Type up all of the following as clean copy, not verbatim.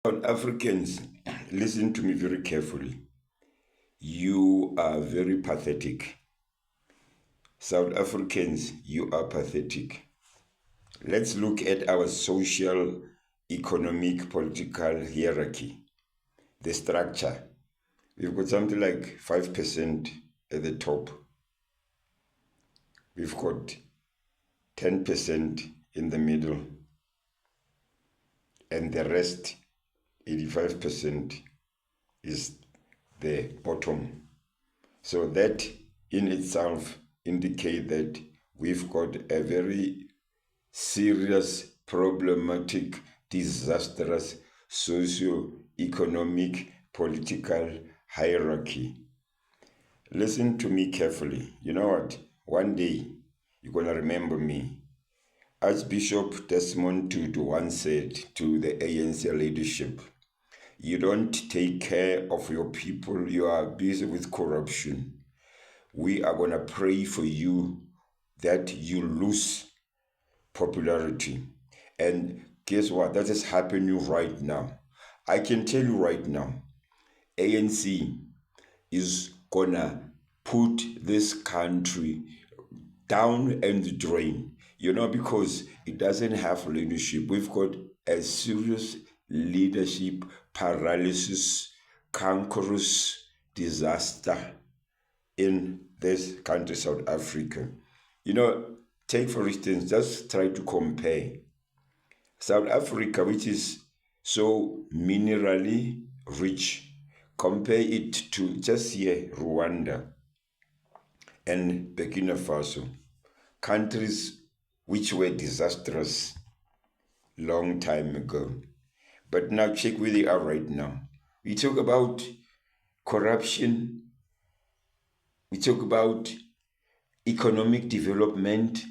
South Africans, listen to me very carefully. You are very pathetic. South Africans, you are pathetic. Let's look at our social, economic, political hierarchy, the structure. We've got something like 5% at the top. We've got 10% in the middle, and the rest, 85%, is the bottom. So that in itself indicates that we've got a very serious, problematic, disastrous socio-economic, political hierarchy. Listen to me carefully. You know what? One day, you're going to remember me. Archbishop Desmond Tutu once said to the ANC leadership, you don't take care of your people, you are busy with corruption. We are going to pray for you that you lose popularity. And guess what? That is happening right now. I can tell you right now, ANC is going to put this country down and the drain, because it doesn't have leadership. We've got a serious leadership paralysis, cankerous disaster in this country, South Africa. Take for instance, just try to compare South Africa, which is so minerally rich, compare it to just here, Rwanda and Burkina Faso, countries which were disastrous long time ago. But now check where they are right now. We talk about corruption, we talk about economic development,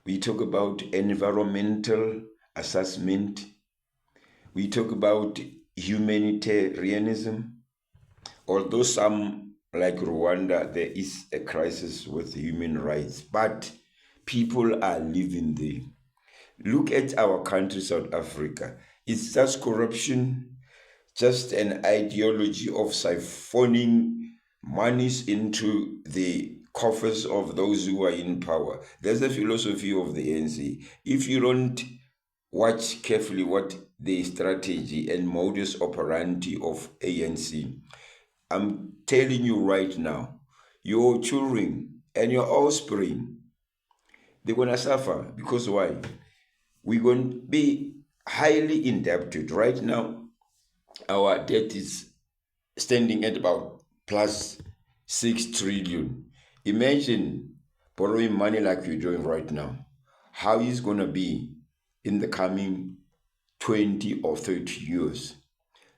we talk about environmental assessment, we talk about humanitarianism. Although some, like Rwanda, there is a crisis with human rights, but people are living there. Look at our country, South Africa. It's just corruption, just an ideology of siphoning monies into the coffers of those who are in power. There's a philosophy of the ANC. If you don't watch carefully what the strategy and modus operandi of ANC, I'm telling you right now, your children and your offspring, they're going to suffer. Because why? We're going to be highly indebted. Right now, our debt is standing at about plus 6 trillion. Imagine borrowing money like you're doing right now. How is it going to be in the coming 20 or 30 years?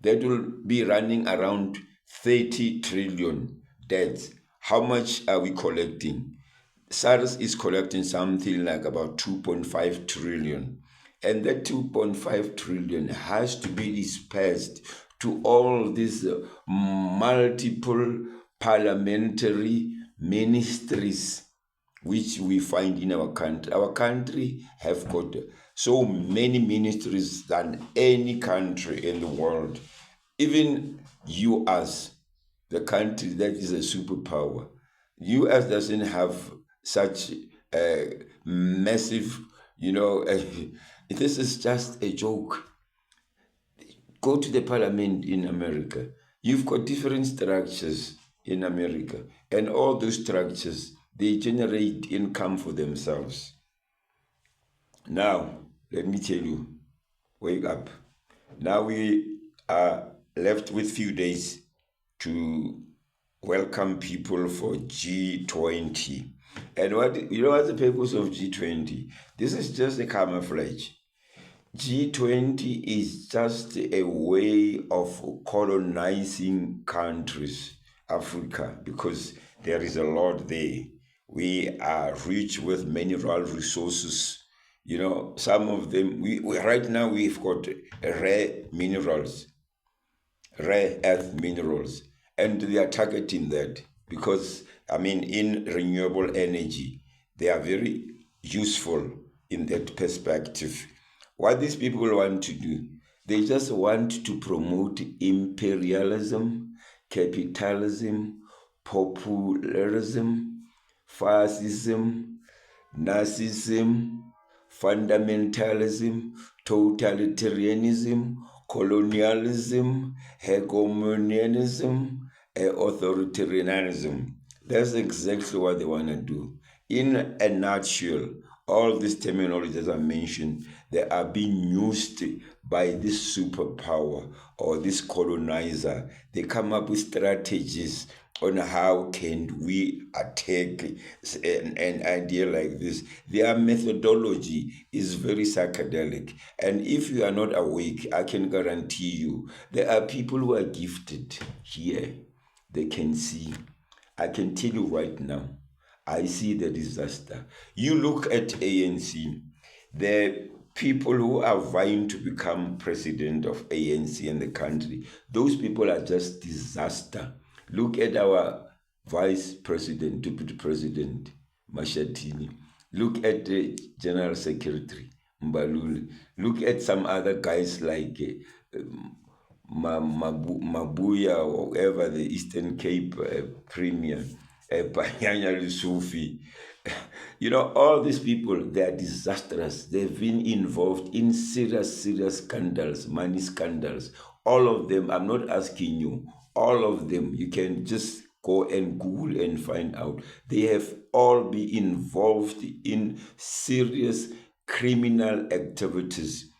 That will be running around 30 trillion debts. How much are we collecting? SARS is collecting something like about 2.5 trillion. And that 2.5 trillion has to be dispersed to all these multiple parliamentary ministries which we find in our country. Our country have got so many ministries than any country in the world. Even US, the country that is a superpower, US doesn't have such a massive, this is just a joke. Go to the parliament in America. You've got different structures in America, and all those structures, they generate income for themselves. Now, let me tell you, wake up. Now we are left with few days to welcome people for G20. And what's the purpose of G20? This is just a camouflage. G20 is just a way of colonizing countries, Africa, because there is a lot there. We are rich with mineral resources. Some of them, we right now we've got rare minerals, rare earth minerals, and they are targeting that because, in renewable energy, they are very useful in that perspective. What these people want to do, They just want to promote imperialism, capitalism, popularism, fascism, Nazism, fundamentalism, totalitarianism, colonialism, hegemonianism, authoritarianism. That's exactly what they want to do. In a nutshell, all these terminologies I mentioned, they are being used by this superpower or this colonizer. They come up with strategies on how can we attack an idea like this. Their methodology is very psychedelic, and if you are not awake, I can guarantee you there are people who are gifted here. They can see. I can tell you right now, I see the disaster. You look at ANC, the people who are vying to become president of ANC in the country, those people are just disaster. Look at our vice president, deputy president, Mashatini. Look at the general secretary, Mbalule. Look at some other guys like Mabuya or whatever, the Eastern Cape Premier, Panyanya Lusufi. You know, all these people, they are disastrous. They've been involved in serious scandals, money scandals. All of them, I'm not asking you, all of them, you can just go and Google and find out. They have all been involved in serious criminal activities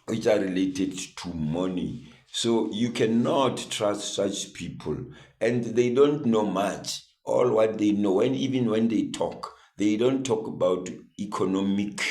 which are related to money. So you cannot trust such people. And they don't know much. All what they know, and even when they talk, they don't talk about economic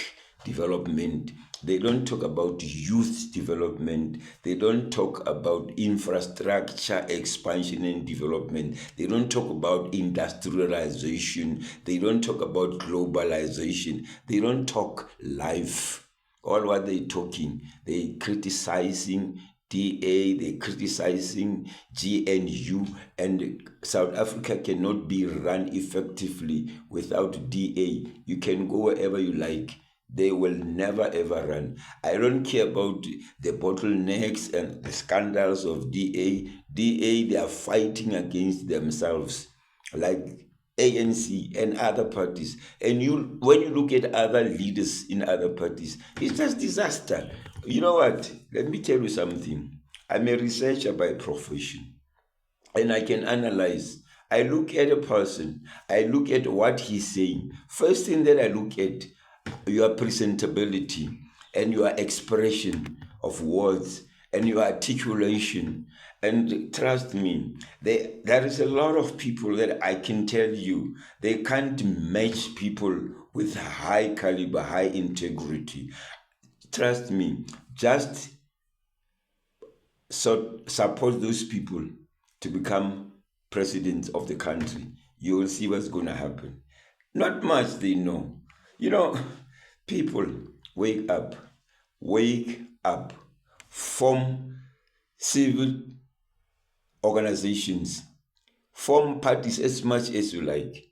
development. They don't talk about youth development. They don't talk about infrastructure expansion and development. They don't talk about industrialization. They don't talk about globalization. They don't talk life. All what they talking, they criticizing DA, they criticizing GNU, and South Africa cannot be run effectively without DA. You can go wherever you like. They will never ever run. I don't care about the bottlenecks and the scandals of DA. DA, they are fighting against themselves, like ANC and other parties. And when you look at other leaders in other parties, it's just disaster. You know what? Let me tell you something. I'm a researcher by profession, and I can analyze. I look at a person, I look at what he's saying. First thing that I look at, your presentability and your expression of words and your articulation. And trust me, there is a lot of people that I can tell you, they can't match people with high caliber, high integrity. Trust me, just support those people to become president of the country. You will see what's going to happen. Not much they know. You know, people, wake up, form civil organizations, form parties as much as you like,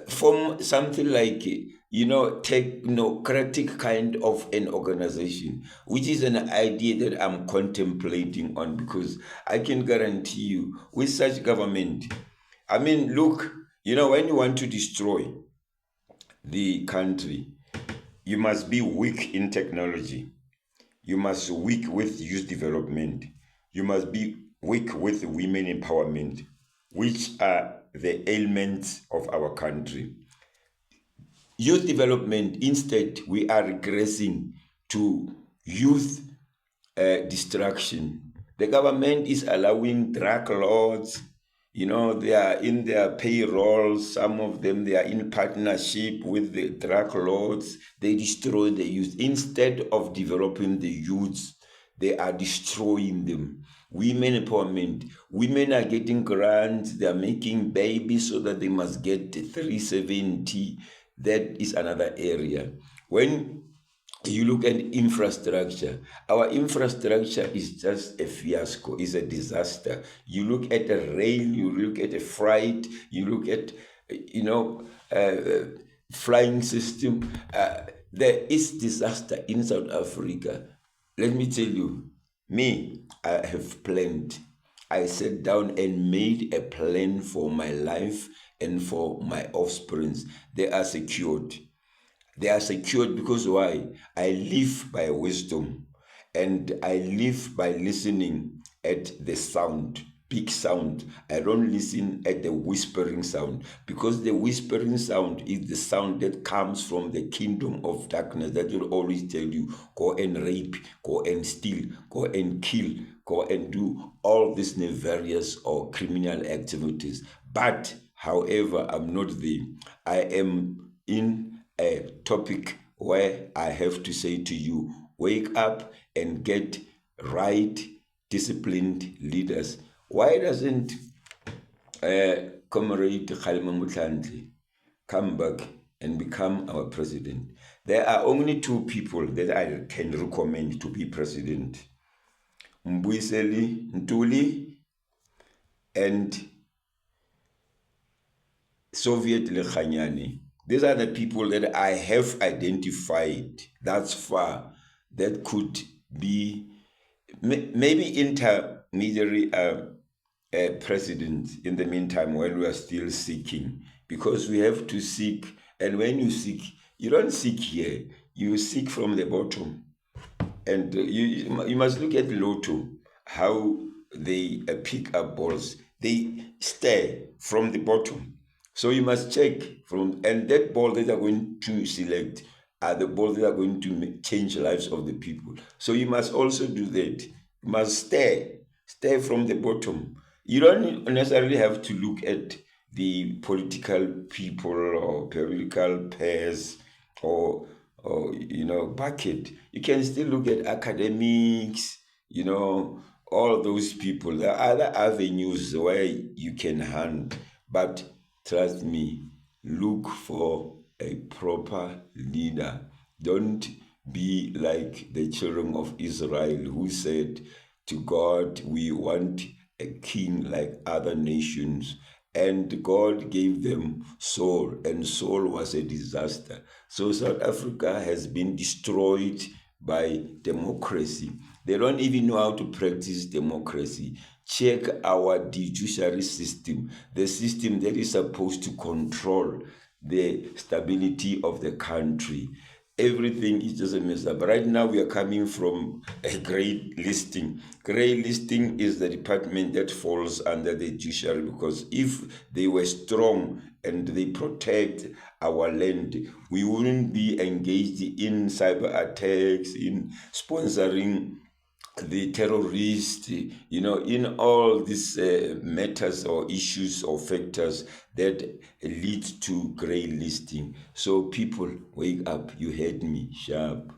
form something like technocratic kind of an organization, which is an idea that I'm contemplating on, because I can guarantee you with such government, I mean, look, when you want to destroy the country, you must be weak in technology, you must be weak with youth development, you must be weak with women empowerment, which are the ailments of our country. Youth development, instead, we are regressing to youth destruction. The government is allowing drug lords, they are in their payroll. Some of them, they are in partnership with the drug lords. They destroy the youth. Instead of developing the youths, they are destroying them. Women empowerment. Women are getting grants. They are making babies so that they must get 370. That is another area. When you look at infrastructure, our infrastructure is just a fiasco, is a disaster. You look at the rail, you look at the freight, you look at, flying system. There is disaster in South Africa. Let me tell you, Me, I have planned. I sat down and made a plan for my life and for my offsprings. They are secured. They are secured because why? I live by wisdom and I live by listening at the sound, big sound. I don't listen at the whispering sound because the whispering sound is the sound that comes from the kingdom of darkness that will always tell you go and rape, go and steal, go and kill, go and do all these nefarious or criminal activities. But however, I'm not there. I am in a topic where I have to say to you, wake up and get right, disciplined leaders. Why doesn't Comrade Kgalema Motlanthe come back and become our president? There are only two people that I can recommend to be president. Mbuyiseli Ntuli and Soviet Lekhanyane. These are the people that I have identified thus far that could be maybe intermediary president in the meantime while we are still seeking, because we have to seek. And when you seek, you don't seek here, you seek from the bottom. And you must look at Lotto, how they pick up balls. They stare from the bottom. So you must check from, and that ball that are going to select are the balls that are going to change lives of the people. So you must also do that. You must stare from the bottom. You don't necessarily have to look at the political people or political pairs or bucket. You can still look at academics, all those people. There are other avenues where you can hunt, but trust me, look for a proper leader. Don't be like the children of Israel who said to God, we want a king like other nations. And God gave them Saul, and Saul was a disaster. So South Africa has been destroyed by democracy. They don't even know how to practice democracy. Check our judiciary system, the system that is supposed to control the stability of the country. Everything is just a mess up. Right now, we are coming from a grey listing. Grey listing is the department that falls under the judiciary, because if they were strong and they protect our land, we wouldn't be engaged in cyber attacks, in sponsoring the terrorists, in all these matters or issues or factors that lead to grey listing. So people, wake up. You heard me, sharp.